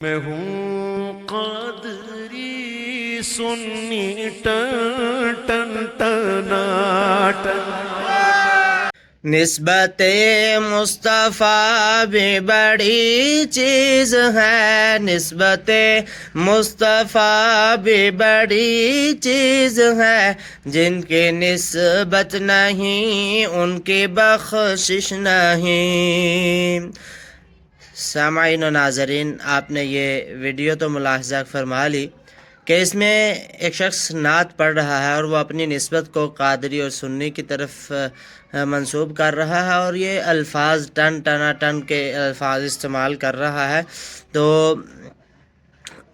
میں ہوں قادری سنی ton ton ٹناٹن۔ نسبت مصطفیٰ بھی بڑی چیز ہے، نسبت مصطفیٰ بھی بڑی چیز ہے، جن کی نسبت نہیں ان کی بخشش نہیں۔ سامعین و ناظرین، آپ نے یہ ویڈیو تو ملاحظہ فرما لی کہ اس میں ایک شخص نعت پڑھ رہا ہے اور وہ اپنی نسبت کو قادری اور سنی کی طرف منسوب کر رہا ہے، اور یہ الفاظ ٹن ٹنا ٹن کے الفاظ استعمال کر رہا ہے۔ تو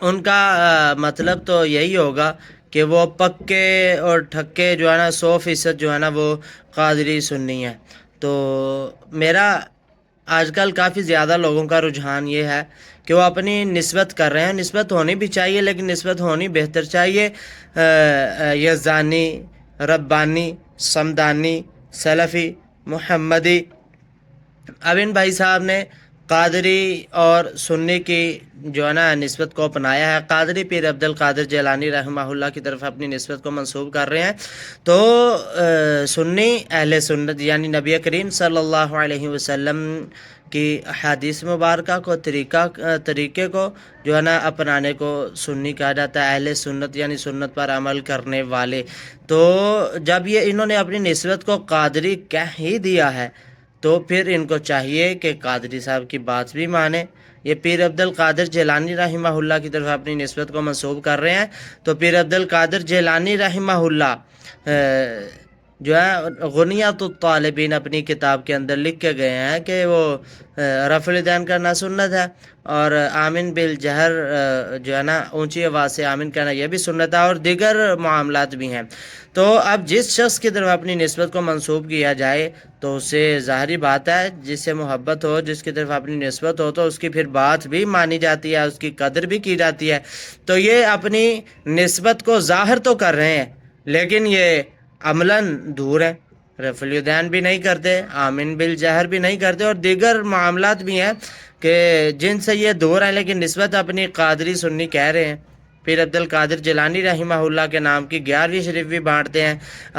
ان کا مطلب تو یہی ہوگا کہ وہ پکے اور ٹھکے جو ہے نا 100% جو ہے نا وہ قادری سنی ہے۔ تو میرا آج کل کافی زیادہ لوگوں کا رجحان یہ ہے کہ وہ اپنی نسبت کر رہے ہیں، نسبت ہونی بھی چاہیے لیکن نسبت ہونی بہتر چاہیے یزدانی، ربانی، صمدانی، سلفی، محمدی۔ اب ان بھائی صاحب نے قادری اور سنی کی جو ہے نا نسبت کو اپنایا ہے، قادری پیر عبد القادر جیلانی رحمہ اللہ کی طرف اپنی نسبت کو منسوب کر رہے ہیں۔ تو سنی اہل سنت یعنی نبی کریم صلی اللہ علیہ وسلم کی احادیث مبارکہ کو طریقے کو جو ہے نا اپنانے کو سنی کہا جاتا ہے، اہل سنت یعنی سنت پر عمل کرنے والے۔ تو جب یہ انہوں نے اپنی نسبت کو قادری کہہ ہی دیا ہے تو پھر ان کو چاہیے کہ قادری صاحب کی بات بھی مانیں۔ یہ پیر عبد القادر جیلانی رحمہ اللہ کی طرف اپنی نسبت کو منسوب کر رہے ہیں۔ تو پیر عبد القادر جیلانی رحمہ اللہ جو ہے غنیۃ الطالبین اپنی کتاب کے اندر لکھ کے گئے ہیں کہ وہ رفع الیدین کرنا سنت ہے، اور آمین بالجہر جو ہے نا اونچی آواز سے آمین کہنا یہ بھی سنت ہے، اور دیگر معاملات بھی ہیں۔ تو اب جس شخص کی طرف اپنی نسبت کو منسوب کیا جائے تو اسے ظاہری بات ہے جس سے محبت ہو، جس کی طرف اپنی نسبت ہو تو اس کی پھر بات بھی مانی جاتی ہے، اس کی قدر بھی کی جاتی ہے۔ تو یہ اپنی نسبت کو ظاہر تو کر رہے ہیں لیکن یہ عملاً دور ہیں، رفع الیدین بھی نہیں کرتے، آمین بالجہر بھی نہیں کرتے، اور دیگر معاملات بھی ہیں کہ جن سے یہ دور ہیں لیکن نسبت اپنی قادری سنی کہہ رہے ہیں۔ پیر عبد القادر جیلانی رحمہ اللہ کے نام کی 11ویں شریف بھی بانٹتے ہیں۔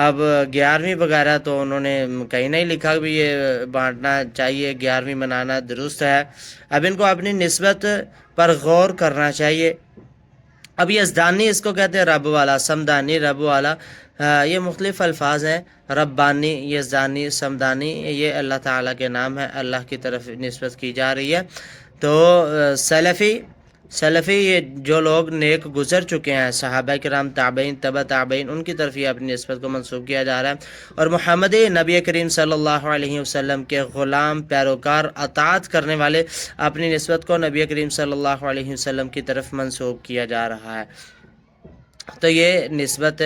اب 11ویں وغیرہ تو انہوں نے کہیں نہیں لکھا بھی یہ بانٹنا چاہیے، 11ویں منانا درست ہے۔ اب ان کو اپنی نسبت پر غور کرنا چاہیے۔ اب یزدانی اس کو کہتے ہیں رب والا، صمدانی رب والا، یہ مختلف الفاظ ہیں۔ ربانی، یزدانی، صمدانی یہ اللہ تعالیٰ کے نام ہیں، اللہ کی طرف نسبت کی جا رہی ہے۔ تو سلفی یہ جو لوگ نیک گزر چکے ہیں، صحابہ کرام، تابعین، تبع تابعین، ان کی طرف یہ اپنی نسبت کو منسوب کیا جا رہا ہے۔ اور محمدی نبی کریم صلی اللہ علیہ وسلم کے غلام، پیروکار، اطاعت کرنے والے، اپنی نسبت کو نبی کریم صلی اللہ علیہ وسلم کی طرف منسوب کیا جا رہا ہے۔ تو یہ نسبت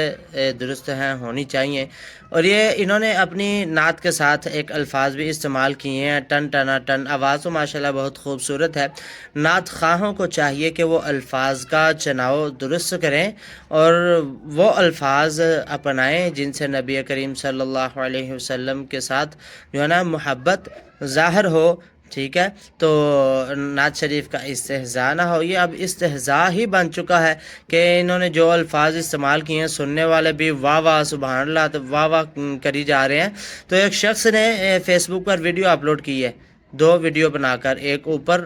درست ہیں، ہونی چاہیے۔ اور یہ انہوں نے اپنی نعت کے ساتھ ایک الفاظ بھی استعمال کیے ہیں، ٹن ٹنا ٹن۔ آواز تو ماشاءاللہ بہت خوبصورت ہے۔ نعت خواہوں کو چاہیے کہ وہ الفاظ کا چناؤ درست کریں اور وہ الفاظ اپنائیں جن سے نبی کریم صلی اللہ علیہ وسلم کے ساتھ جو ہے نا محبت ظاہر ہو، ٹھیک ہے۔ تو نعت شریف کا استہزاء نہ ہو۔ یہ اب استہزاء ہی بن چکا ہے کہ انہوں نے جو الفاظ استعمال کیے ہیں، سننے والے بھی واہ واہ سبحان اللہ تو واہ واہ کری جا رہے ہیں۔ تو ایک شخص نے فیس بک پر ویڈیو اپلوڈ کی ہے، 2 ویڈیو بنا کر، ایک اوپر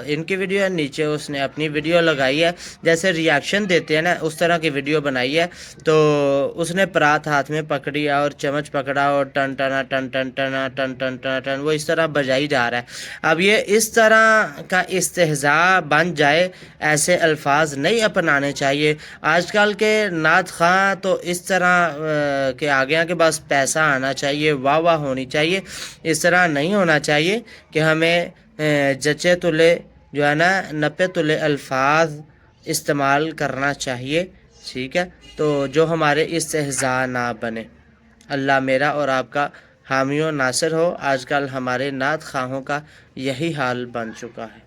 ان کی ویڈیو ہے، نیچے اس نے اپنی ویڈیو لگائی ہے، جیسے ریاکشن دیتے ہیں نا اس طرح کی ویڈیو بنائی ہے۔ تو اس نے پرات ہاتھ میں پکڑی اور چمچ پکڑا اور ٹن ٹنا ٹن ٹن ٹنا ٹن ٹن ٹنا ٹن وہ اس طرح بجائی جا رہا ہے۔ اب یہ اس طرح کا استہزاء بن جائے، ایسے الفاظ نہیں اپنانے چاہیے۔ آج کل کے نعت خواں تو اس طرح کہ آگے کے بس پیسہ آنا چاہیے، واہ واہ ہونی چاہیے، اس طرح نہیں ہونا چاہیے کہ ہمیں جچے تلے جو ہے نا نپے تلے الفاظ استعمال کرنا چاہیے، ٹھیک ہے۔ تو جو ہمارے استہزاء نہ بنے۔ اللہ میرا اور آپ کا حامی و ناصر ہو۔ آج کل ہمارے نعت خواہوں کا یہی حال بن چکا ہے۔